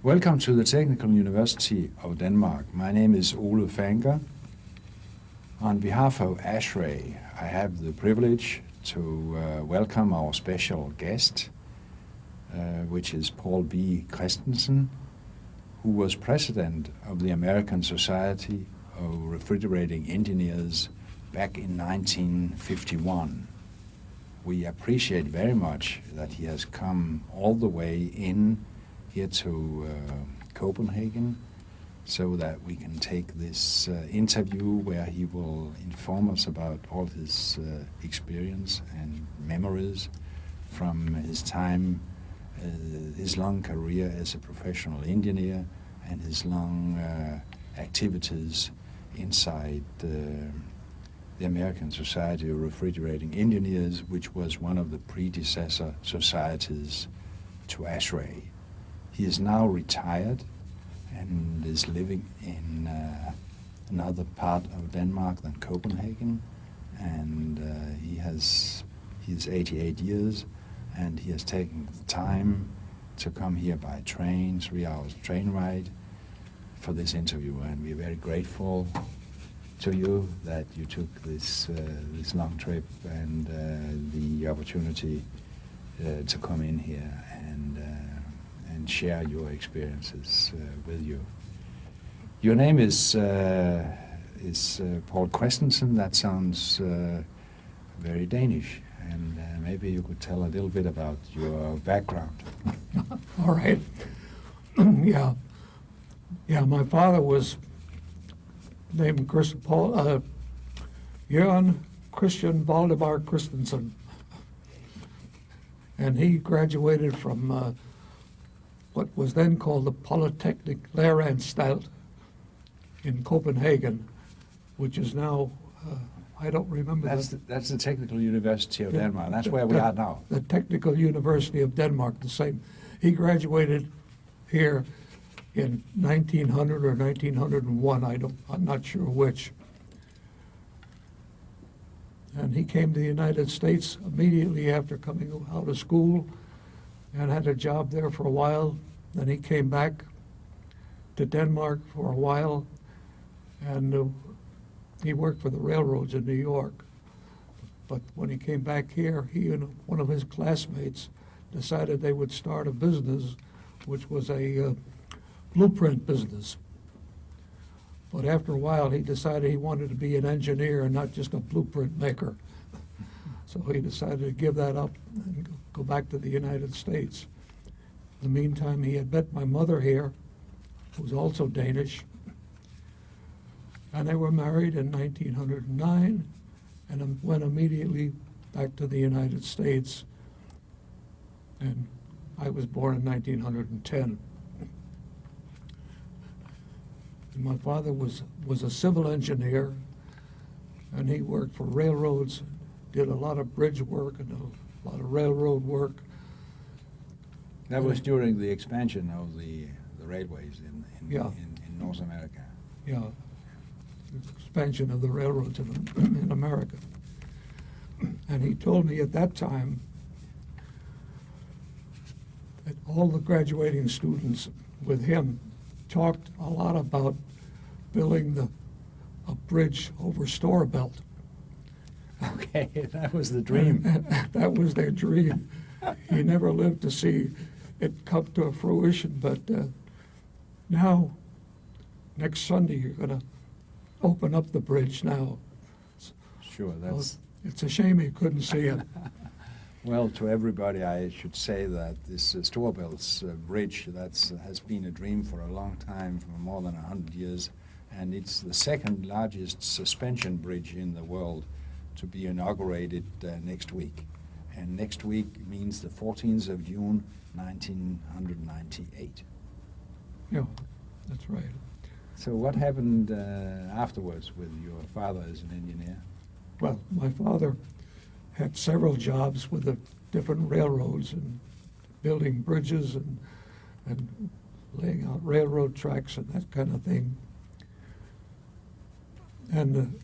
Welcome to the Technical University of Denmark. My name is Ole Fanker. On behalf of ASHRAE, I have the privilege to welcome our special guest, which is Paul B. Christensen, who was president of the American Society of Refrigerating Engineers back in 1951. We appreciate very much that he has come all the way in here to Copenhagen so that we can take this interview where he will inform us about all his experience and memories from his time, his long career as a professional engineer and his long activities inside the American Society of Refrigerating Engineers, which was one of the predecessor societies to ASHRAE. He is now retired and is living in another part of Denmark than Copenhagen, and he is 88 years, and he has taken the time to come here by train, 3 hours train ride, for this interview, and we're very grateful to you that you took this long trip and the opportunity to come in here and share your experiences with you. Your name is Paul Christensen. That sounds very Danish, and maybe you could tell a little bit about your background. All right. Yeah, my father was named Jørgen Christian Valdemar Christensen, and he graduated from what was then called the Polytechnic Læreanstalt in Copenhagen, which is now, I don't remember. That's the Technical University of Denmark. That's where we are now. The Technical University of Denmark, the same. He graduated here in 1900 or 1901, I'm not sure which. And he came to the United States immediately after coming out of school and had a job there for a while. Then he came back to Denmark for a while, and he worked for the railroads in New York. But when he came back here, he and one of his classmates decided they would start a business, which was a blueprint business. But after a while, he decided he wanted to be an engineer and not just a blueprint maker. So he decided to give that up and go back to the United States. In the meantime, he had met my mother here, who's also Danish, and they were married in 1909 and went immediately back to the United States. And I was born in 1910. And my father was a civil engineer, and he worked for railroads, did a lot of bridge work and a lot of railroad work. That was during the expansion of the railways in North America. Yeah, the expansion of the railroads in America. And he told me at that time that all the graduating students with him talked a lot about building a bridge over Storebelt. Okay, that was the dream. That was their dream. He never lived to see it come to fruition, but now, next Sunday, you're going to open up the bridge now. Sure, that's... It's a shame you couldn't see it. Well, to everybody, I should say that this Storebelt's bridge has been a dream for a long time, for more than 100 years, and it's the second largest suspension bridge in the world to be inaugurated next week. And next week means the 14th of June, 1998. Yeah, that's right. So what happened afterwards with your father as an engineer? Well, my father had several jobs with the different railroads and building bridges and laying out railroad tracks and that kind of thing. And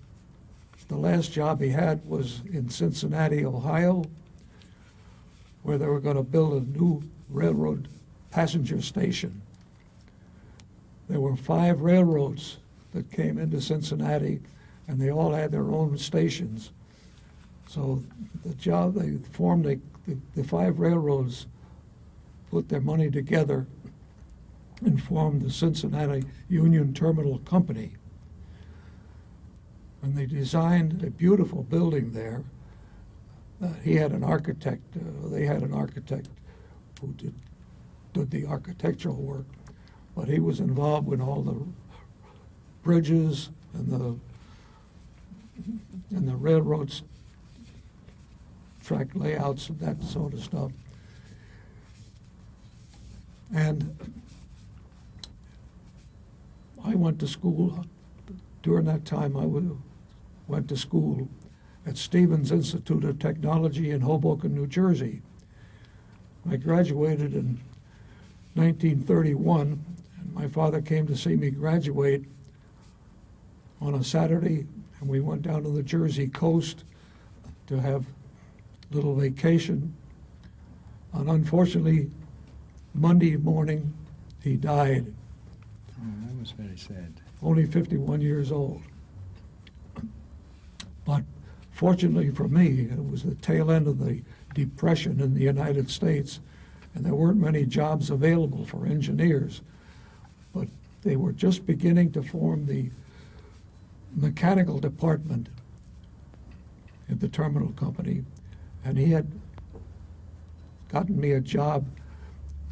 the last job he had was in Cincinnati, Ohio, where they were going to build a new railroad passenger station. there were 5 railroads that came into Cincinnati, and they all had their own stations. So they formed the 5 railroads, put their money together, and formed the Cincinnati Union Terminal Company. And they designed a beautiful building there. They had an architect who did the architectural work, but he was involved with all the bridges and the railroads, track layouts and that sort of stuff. And I went to school. During that time, I went to school at Stevens Institute of Technology in Hoboken, New Jersey. I graduated in 1931, and my father came to see me graduate on a Saturday, and we went down to the Jersey coast to have a little vacation. And unfortunately, Monday morning, he died. Oh, that was very sad. Only 51 years old. But fortunately for me, it was the tail end of the Depression in the United States, and there weren't many jobs available for engineers. But they were just beginning to form the mechanical department at the terminal company, and he had gotten me a job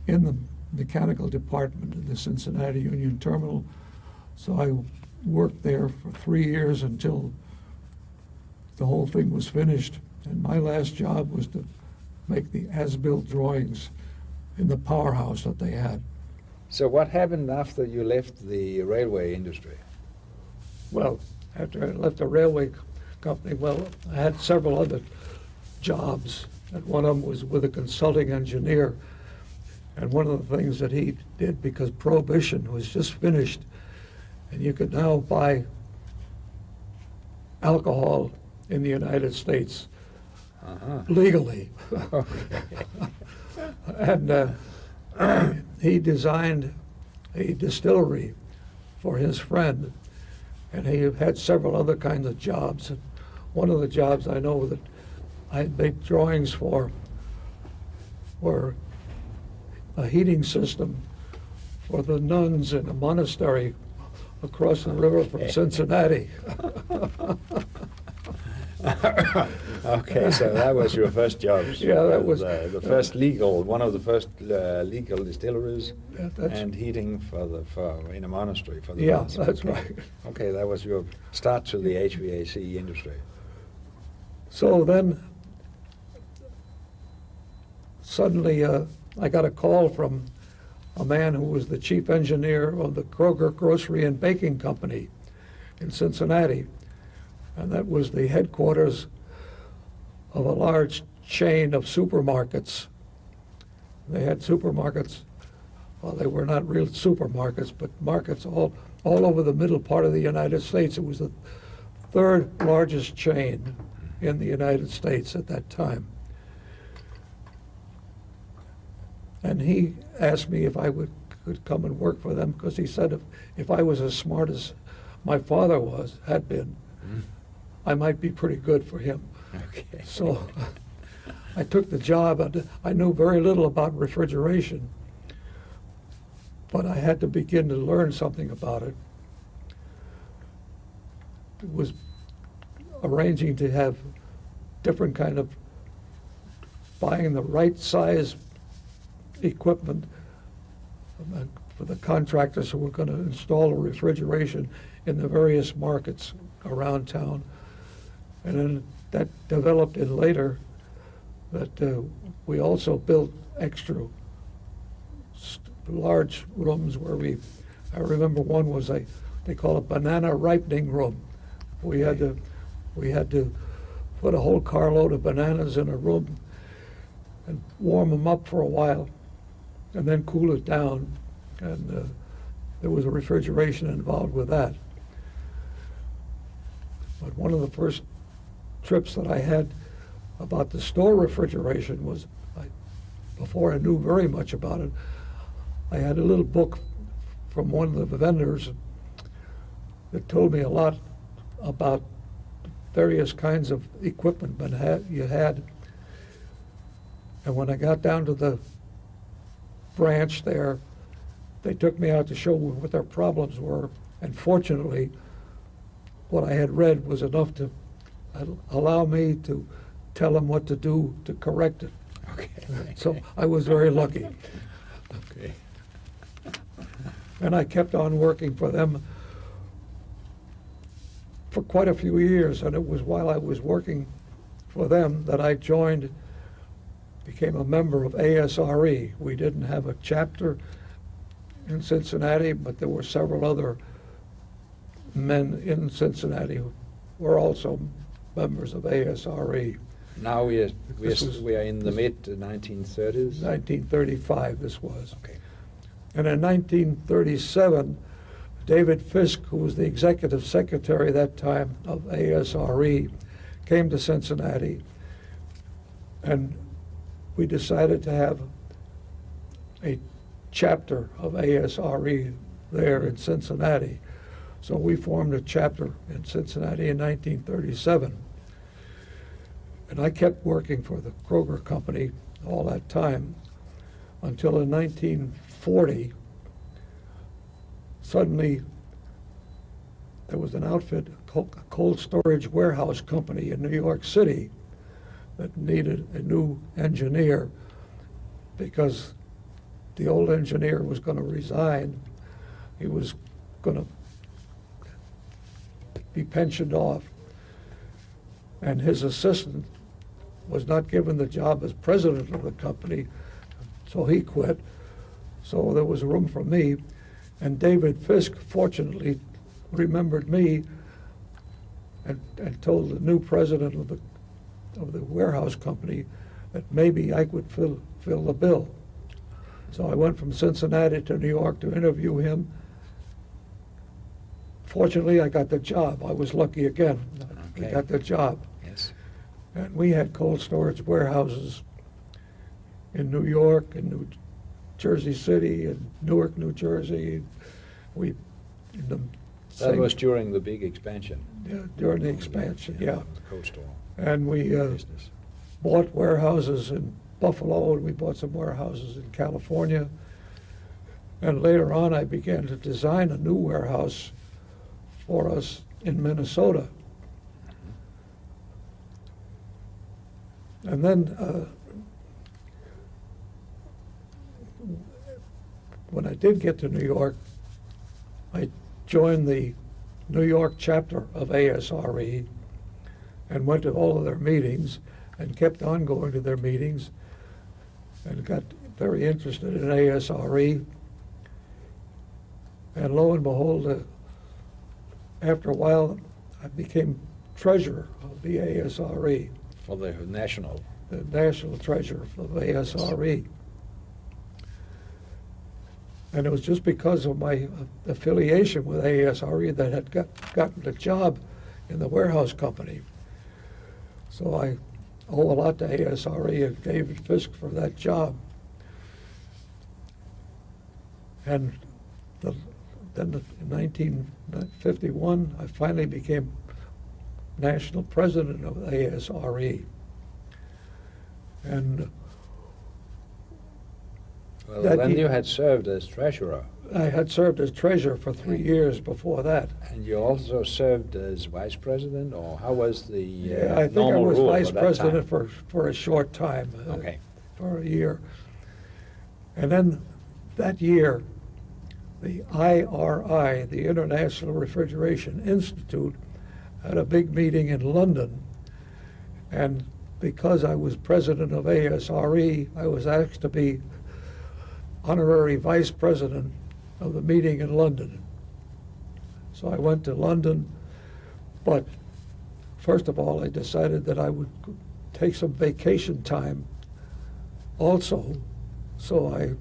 in the mechanical department of the Cincinnati Union Terminal. So I worked there for 3 years until the whole thing was finished. And my last job was to make the as-built drawings in the powerhouse that they had. So what happened after you left the railway industry? Well, after I left the railway company, well, I had several other jobs, and one of them was with a consulting engineer. And one of the things that he did, because Prohibition was just finished, and you could now buy alcohol in the United States legally. And he designed a distillery for his friend, and he had several other kinds of jobs. And one of the jobs I know that I had made drawings for were a heating system for the nuns in a monastery across the river from Cincinnati. Okay, so that was your first job. Yeah, that was the first one of the first legal distilleries, Yeah, and heating in a monastery for the Yeah, nuns. that's Okay. right. Okay, that was your start to the HVAC industry. So then, suddenly, I got a call from a man who was the chief engineer of the Kroger Grocery and Baking Company in Cincinnati. And that was the headquarters of a large chain of supermarkets. They had supermarkets, well, they were not real supermarkets, but markets all over the middle part of the United States. It was the 3rd largest chain in the United States at that time. And he asked me if I could come and work for them, because he said if I was as smart as my father had been, I might be pretty good for him. Okay. So I took the job. I knew very little about refrigeration, but I had to begin to learn something about it. It was arranging to have different kind of buying the right size equipment for the contractors who were going to install a refrigeration in the various markets around town. And then that developed in later that we also built extra large rooms where I remember one was they call it banana ripening room. We had to put a whole carload of bananas in a room and warm them up for a while and then cool it down. And there was a refrigeration involved with that. But one of the first trips that I had about the store refrigeration was, before I knew very much about it, I had a little book from one of the vendors that told me a lot about various kinds of equipment you had. And when I got down to the branch there, they took me out to show what their problems were. And fortunately, what I had read was enough to allow me to tell them what to do to correct it. Okay. So I was very lucky. Okay. And I kept on working for them for quite a few years. And it was while I was working for them that I became a member of ASRE. We didn't have a chapter in Cincinnati, but there were several other men in Cincinnati who were also members of ASRE. Now we are in the mid-1930s? 1935 this was. Okay. And in 1937, David Fisk, who was the executive secretary at that time of ASRE, came to Cincinnati, and we decided to have a chapter of ASRE there in Cincinnati. So we formed a chapter in Cincinnati in 1937. And I kept working for the Kroger Company all that time until in 1940, suddenly there was an outfit, a cold storage warehouse company in New York City that needed a new engineer because the old engineer was going to resign. He was going to be pensioned off. And his assistant was not given the job as president of the company, so he quit. So there was room for me. And David Fisk, fortunately, remembered me and told the new president of the warehouse company that maybe I could fill the bill. So I went from Cincinnati to New York to interview him. Fortunately, I got the job. I was lucky again. Okay. I got the job. Yes. And we had cold storage warehouses in New York and New Jersey City and Newark, New Jersey. That was during the big expansion. Yeah, during the expansion, yeah. The cold store And we business. bought warehouses in Buffalo, and we bought some warehouses in California. And later on, I began to design a new warehouse for us in Minnesota. And then when I did get to New York, I joined the New York chapter of ASRE and went to all of their meetings and kept on going to their meetings and got very interested in ASRE. And lo and behold, after a while, I became treasurer of the ASRE. For the national. The national treasurer of ASRE. And it was just because of my affiliation with ASRE that I had gotten a job in the warehouse company. So I owe a lot to ASRE and David Fisk for that job. And then in 1951, I finally became national president of ASRE. And well, then you had served as treasurer. I had served as treasurer for 3 years before that. And you also served as vice president, or how was the I think I normal was rule vice at that president time? for a short time, Okay. for a year. And then that year, the IRI, the International Refrigeration Institute, had a big meeting in London. And because I was president of ASRE, I was asked to be honorary vice president of the meeting in London. So I went to London, but first of all, I decided that I would take some vacation time also. So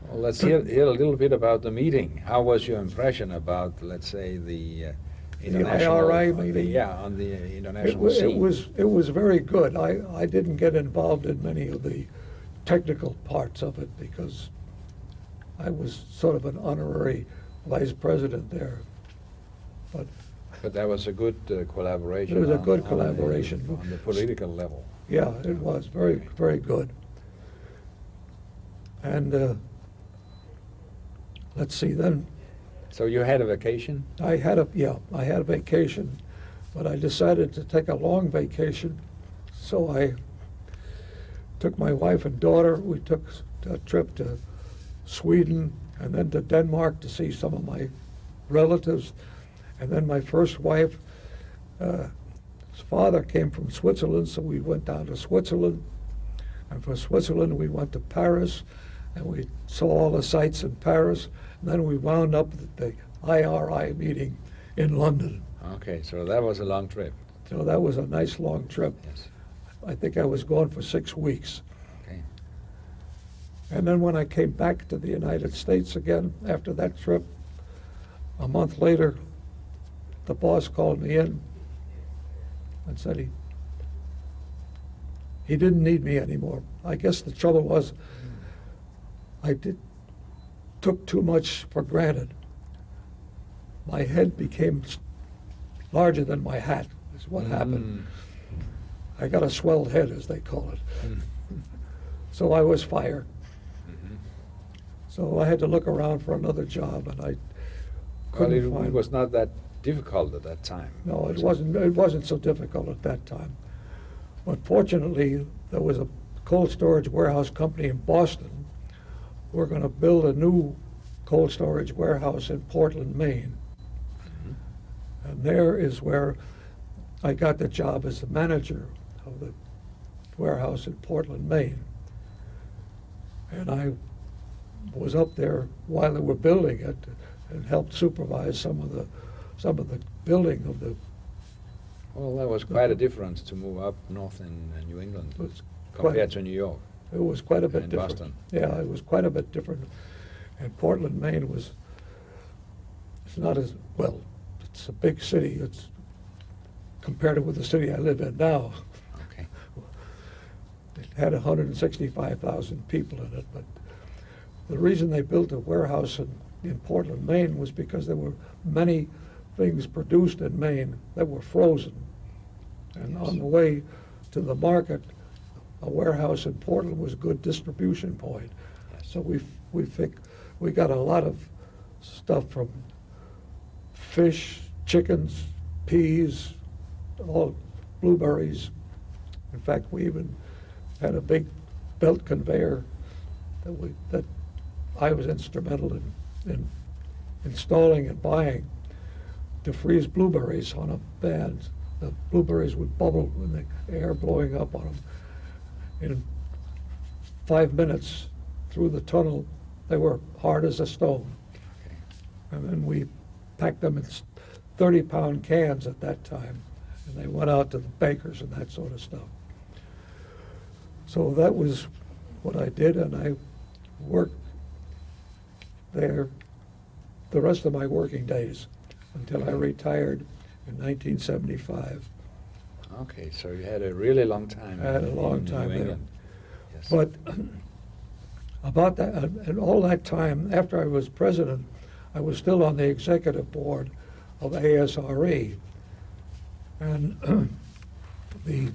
Well, let's hear a little bit about the meeting. How was your impression about, let's say, the international IRI meeting? on the international scene? It was very good. I didn't get involved in many of the technical parts of it because I was sort of an honorary vice president there. But that was a good collaboration. It was a good collaboration. On the political level. Yeah, it was very, very good. And let's see, then So you had a vacation? I had a vacation, but I decided to take a long vacation. So I took my wife and daughter. We took a trip to Sweden and then to Denmark to see some of my relatives. And then my first wife, his father came from Switzerland, so we went down to Switzerland. And from Switzerland, we went to Paris, and we saw all the sights in Paris. And then we wound up at the ASRE meeting in London. Okay, so that was a long trip. So that was a nice long trip. Yes. I think I was gone for 6 weeks. Okay. And then when I came back to the United States again after that trip, a month later, the boss called me in and said he didn't need me anymore. I guess the trouble was took too much for granted. My head became larger than my hat, is what happened. I got a swelled head, as they call it. So I was fired. So I had to look around for another job, and I couldn't find. It was not that difficult at that time. No, it wasn't. It wasn't so difficult at that time. But fortunately, there was a cold storage warehouse company in Boston. We're going to build a new cold storage warehouse in Portland, Maine. And there is where I got the job as the manager of the warehouse in Portland, Maine. And I was up there while they were building it and helped supervise some of the building of the. Well, that was quite a difference to move up north in New England Was compared to New York. It was quite a bit And different. Boston. Yeah, it was quite a bit different. And Portland, Maine it's not as, well, it's a big city. It's compared with the city I live in now. Okay. It had 165,000 people in it, but the reason they built a warehouse in Portland, Maine was because there were many things produced in Maine that were frozen. And Yes. on the way to the market, a warehouse in Portland was a good distribution point. Yes. So we got a lot of stuff from fish, chickens, peas, all blueberries. In fact, we even had a big belt conveyor that I was instrumental in installing and buying to freeze blueberries on a band. The blueberries would bubble with the air blowing up on them. In 5 minutes through the tunnel, they were hard as a stone. Okay. And then we packed them in 30-pound cans at that time, and they went out to the bakers and that sort of stuff. So that was what I did, and I worked there the rest of my working days until I retired in 1975. Okay, so you had a really long time. I had a long in time New there. England. Yes. But about that, and all that time, after I was president, I was still on the executive board of ASRE. And the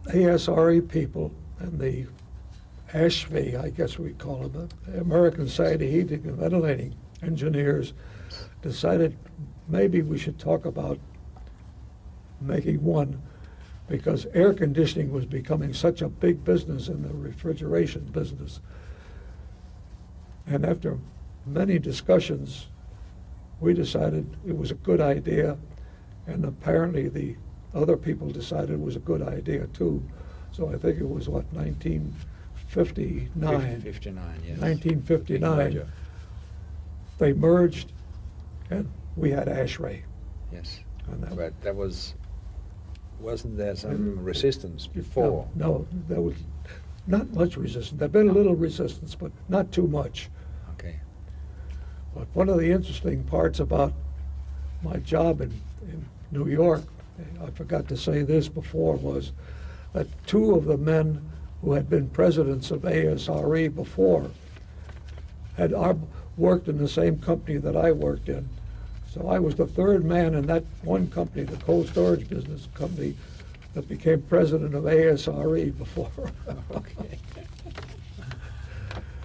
ASRE people and the ASHRE, I guess we call them, the American Society of Heating and Ventilating Engineers, decided maybe we should talk about making one, because air conditioning was becoming such a big business in the refrigeration business. And after many discussions, we decided it was a good idea, and apparently the other people decided it was a good idea too. So I think it was, what, 1959? 59, yes. 1959. They merged, and we had ASHRAE. Yes. And that- But that wasn't there some resistance before? No, there was not much resistance. There'd been a little resistance, but not too much. Okay. But one of the interesting parts about my job in New York, I forgot to say this before, was that 2 of the men who had been presidents of ASRE before, had worked in the same company that I worked in. So I was the third man in that one company, the cold storage business company, that became president of ASRE before. Okay.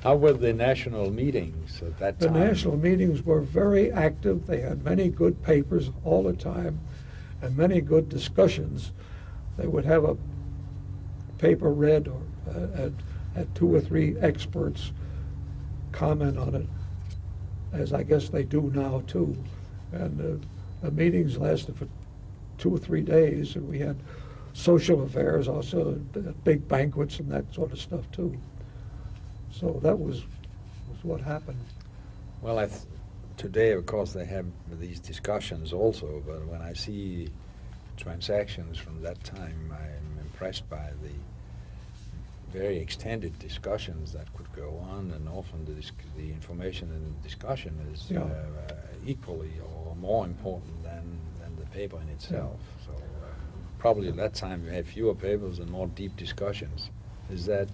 How were the national meetings at that The time? national meetings were very active. They had many good papers all the time and many good discussions. They would have a paper read or had 2 or 3 experts comment on it, as I guess they do now too. And the meetings lasted for 2 or 3 days, and we had social affairs also, big banquets and that sort of stuff too. So that was what happened. Well, today, of course, they have these discussions also, but when I see transactions from that time, I'm impressed by the very extended discussions that could go on, and often the information in the discussion is equally or more important than the paper in itself. So probably at that time you had fewer papers and more deep discussions. Is that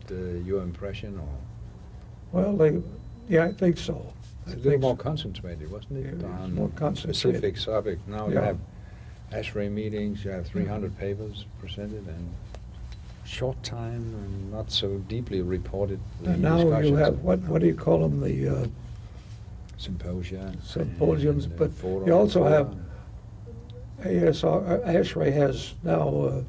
your impression, or? Well, yeah, I think so. It's a little more concentrated, wasn't it? Yeah, on more concentrated. specific subject. Now you Yeah. have ASHRAE meetings, you have 300 papers presented, and short time and not so deeply reported. And now you have, what do you call them, the symposia. symposiums, and, but fora, you also fora. have ASRE has now,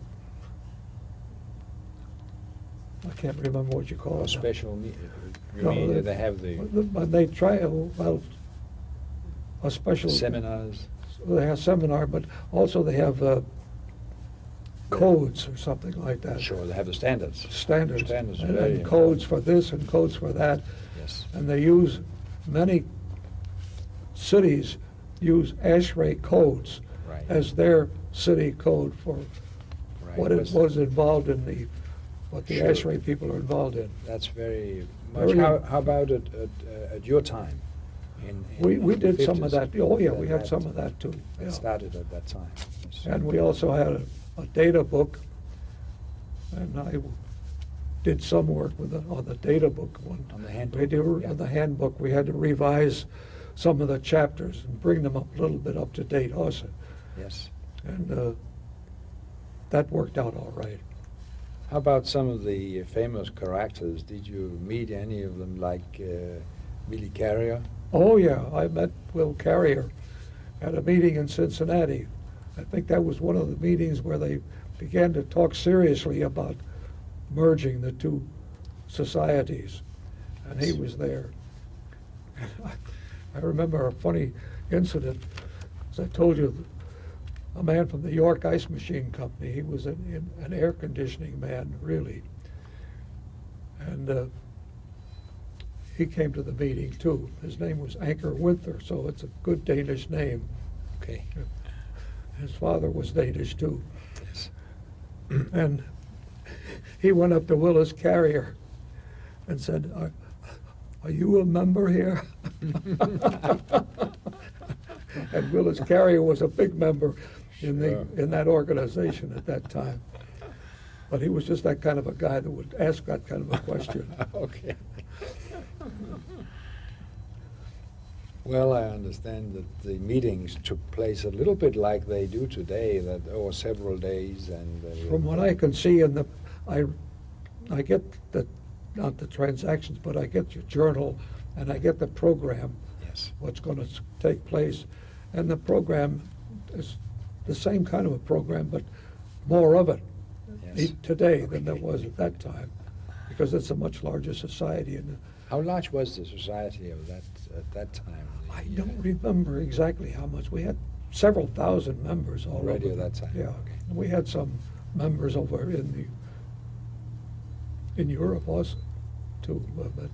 I can't remember what you call A it. special you No, mean they have the But they try, well, a special. seminars? They have seminar, but also they have codes or something like that. Sure, they have the standards. Standards. Standards are And very codes important. for this and codes for that. Yes. And they use, many cities use ASHRAE codes Right. as their city code for Right. what it was involved in what the Sure. ASHRAE people are involved in. That's very much. Very- How about at your time? We did the some of 50s? that. Oh, yeah, we had some of that too. That Yeah. started at that time. Yes. And we also had a data book, and I did some work on the data book one. On the handbook? We did, Yeah. on the handbook, we had to revise some of the chapters and bring them up a little bit up to date also. Yes. And that worked out all right. How about some of the famous characters? Did you meet any of them, like Willie Carrier? Oh, yeah, I met Will Carrier at a meeting in Cincinnati. I think that was one of the meetings where they began to talk seriously about merging the two societies, and he was there. I remember a funny incident. As I told you, a man from the York Ice Machine Company, he was an air conditioning man, really. And he came to the meeting too. His name was Anker Winther, so it's a good Danish name. Okay. His father was Danish too. Yes. And he went up to Willis Carrier and said, are you a member here? And Willis Carrier was a big member in that organization at that time. But he was just that kind of a guy that would ask that kind of a question. Okay. Well, I understand that the meetings took place a little bit like they do today, that over several days, and From what I can see in I get not the transactions, but I get your journal and I get the program, yes, what's going to take place. And the program is the same kind of a program, but more of it yes. today than there was at that time, because it's a much larger society. And How large was the society of that at that time? I don't remember exactly how much. We had several thousand members all Already over. at that time? Yeah. Okay. And we had some members over in Europe also, too. But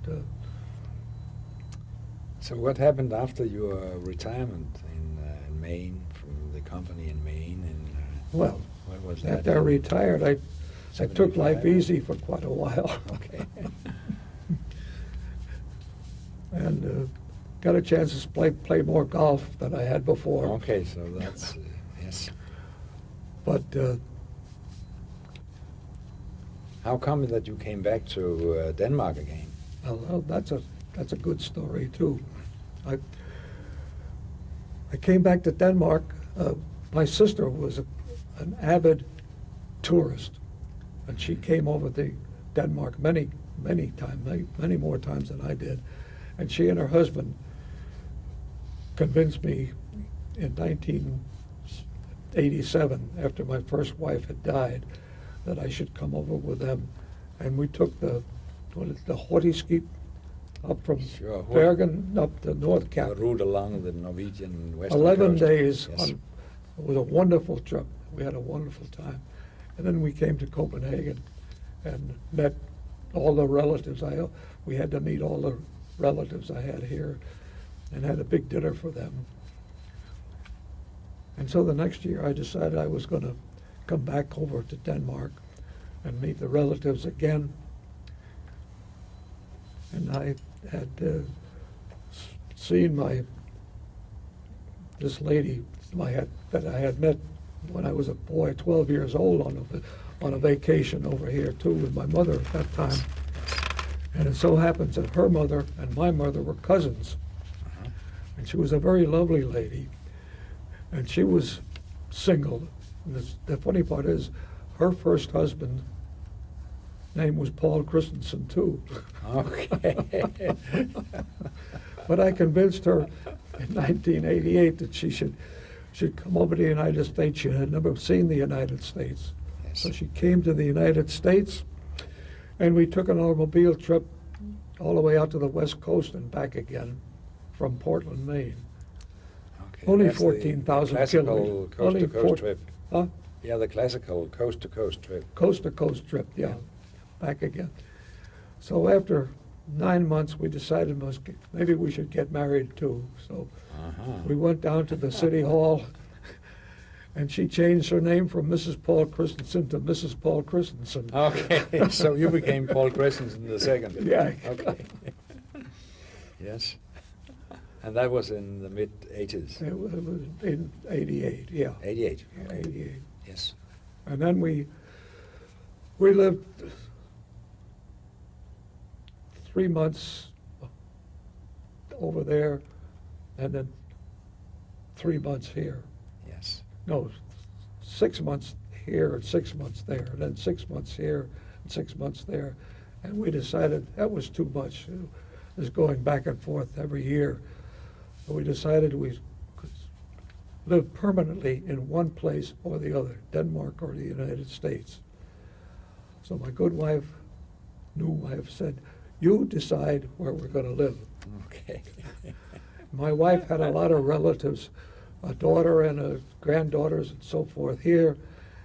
So what happened after your retirement in Maine, from the company in Maine? And well, what was that? after I retired, I took life 75? easy for quite a while. Okay. And got a chance to play more golf than I had before. Okay, so that's yes. But How come that you came back to Denmark again? Well, that's a good story too. I came back to Denmark. My sister was an avid tourist, and she came over to Denmark many times, many more times than I did. And she and her husband convinced me in 1987, after my first wife had died, that I should come over with them. And we took the Hurtigskib up from Sure. Bergen up to North Cap. The route along the Norwegian western 11 coast. days. Yes. It was a wonderful trip. We had a wonderful time. And then we came to Copenhagen and met all the relatives. We had to meet all the relatives I had here and had a big dinner for them. And so the next year I decided I was going to come back over to Denmark and meet the relatives again. And I had seen this lady that I had met when I was a boy, 12 years old, on a vacation over here too with my mother at that time. And it so happens that her mother and my mother were cousins. And she was a very lovely lady. And she was single. And the funny part is, her first husband name was Paul Christensen too. Okay. But I convinced her in 1988 that she should come over to the United States. She had never seen the United States. Yes. So she came to the United States, and we took an automobile trip all the way out to the West Coast and back again from Portland, Maine. Okay, Only that's the 14,000 classical kilometers. coast-to-coast trip. Huh? Yeah, the classical coast-to-coast trip. Coast-to-coast trip, yeah, back again. So after 9 months, we decided maybe we should get married too. So we went down to the city hall, and she changed her name from Mrs. Paul Christensen to Mrs. Paul Christensen. Okay, so you became Paul Christensen the second. Yeah. Okay. Yes. And that was in the mid-80s. It was in 88, yeah. 88. Yeah, 88. Yes. And then we lived 3 months over there, and then 3 months here. Yes. No, 6 months here and 6 months there, and then 6 months here and 6 months there. And we decided that was too much. It was going back and forth every year. So we decided we could live permanently in one place or the other, Denmark or the United States. So my good wife, new wife, said, "You decide where we're going to live." Okay. My wife had a lot of relatives, a daughter and granddaughters and so forth here,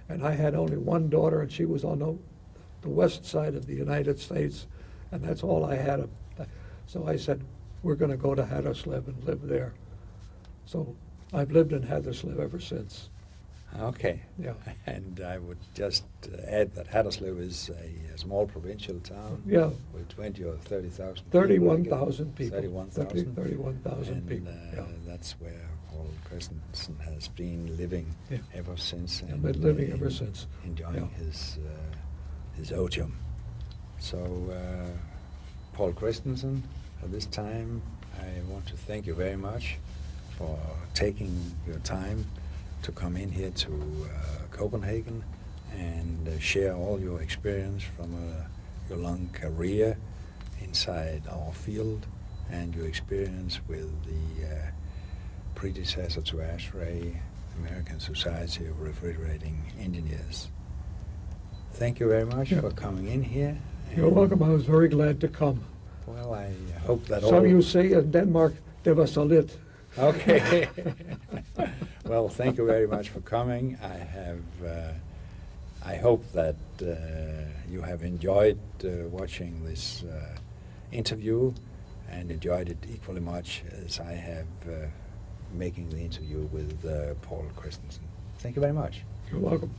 and I had only one daughter, and she was on the west side of the United States, and that's all I had. So I said, we're going to go to Haderslev and live there. So I've lived in Haderslev ever since. Okay. Yeah. And I would just add that Haderslev is a small provincial town. Yeah. With 20 or 30,000 people. 31,000 people. 31,000. 31,000 people. And yeah. that's where Paul Christensen has been living Yeah. ever since. I've been living ever since. Enjoying Yeah. his otium. So, Paul Christensen, at this time, I want to thank you very much for taking your time to come in here to Copenhagen and share all your experience from your long career inside our field and your experience with the predecessor to ASHRAE, American Society of Refrigerating Engineers. Thank you very much for coming in here. You're welcome. I was very glad to come. Well, I hope that Some you say in Denmark, det var så lidt. Okay. Well, thank you very much for coming. I hope that you have enjoyed watching this interview and enjoyed it equally much as I have making the interview with Paul Christensen. Thank you very much. You're welcome.